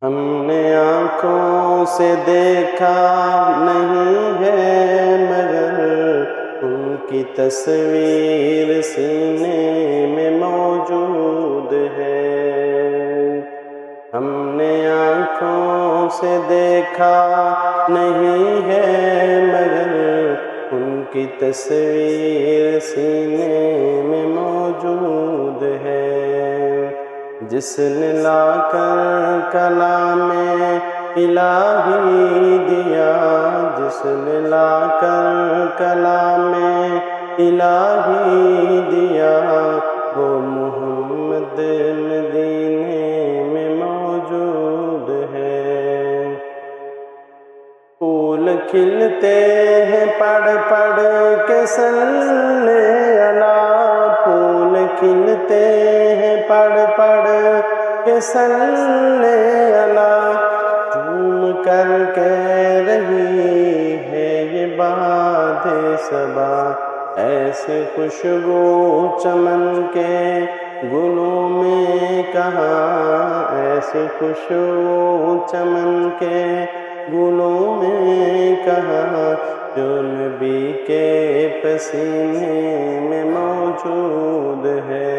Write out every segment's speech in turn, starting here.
ہم نے آنکھوں سے دیکھا نہیں ہے مگر ان کی تصویر سینے میں موجود ہے۔ ہم نے آنکھوں سے دیکھا نہیں ہے مگر ان کی تصویر سینے میں موجود ہے۔ جس نے لا کر کلام الہی دیا، جس نے لا کر کلام الہی دیا، وہ محمد مدینے میں موجود ہے۔ پھول کھلتے ہیں پڑھ پڑھ کے صلی علی، پھول کھلتے ہیں پڑھ پڑھ کے صلی علی، جھوم کر کہہ رہی ہے یہ باد صبا، ایسے خوشبو چمن کے گلوں میں کہاں، ایسے خوشبو چمن کے گلوں میں کہاں، جو نبی کے پسینے میں موجود ہے۔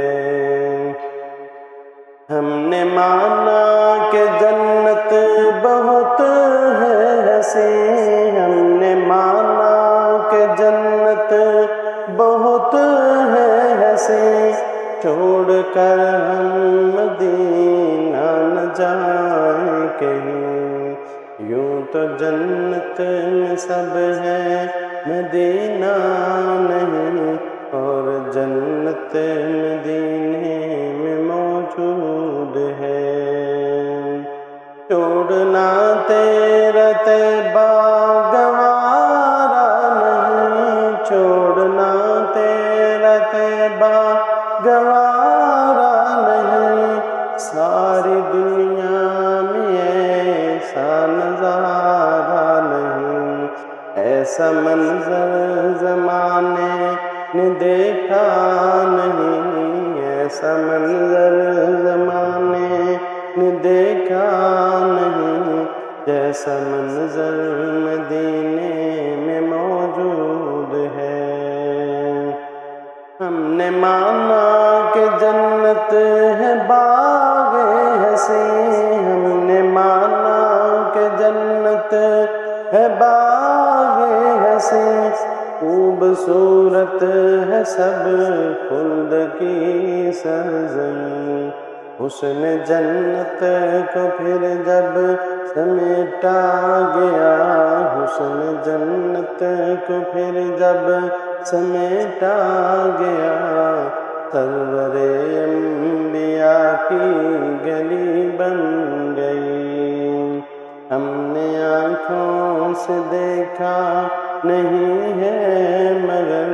ہم نے مانا کہ جنت بہت ہے حسین، ہم نے مانا کہ جنت بہت ہے حسین، چھوڑ کر ہم مدینہ نہ جائیں کہیں، یوں تو جنت میں سب ہے مدینہ نہیں، اور جنت مدینے میں موجود ہے۔ چھوڑنا تیرا طیبہ گوارا نہیں، چھوڑنا تیرا طیبہ گوارا نہیں، ساری دنیا میں ایسا نظارہ نہیں، ایسا منظر زمانے نے دیکھا نہیں، ایسا منظر زمانے نے دیکھا نہیں، جیسا منظر مدینے میں موجود ہے۔ ہم نے مانا کہ جنت ہے باغ حسین، ہم نے مانا کہ جنت ہے باغ حسین، خوبصورت ہے سب خلد کی سرزمین، حسن جنت کو پھر جب سمیٹا گیا، حسن جنت کو پھر جب سمیٹا گیا، سرور انبیاء کی گلی بن گئی۔ ہم نے آنکھوں سے دیکھا نہیں ہے مگر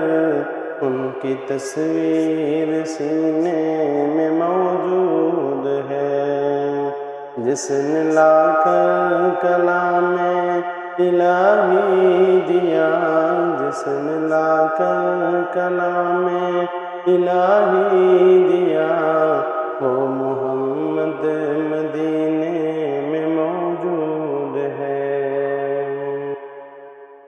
ان کی تصویر سینے میں موجود ہے۔ جس نے لا کر کلام الہی دیا، جس نے لا کر کلام الہی دیا، وہ محمد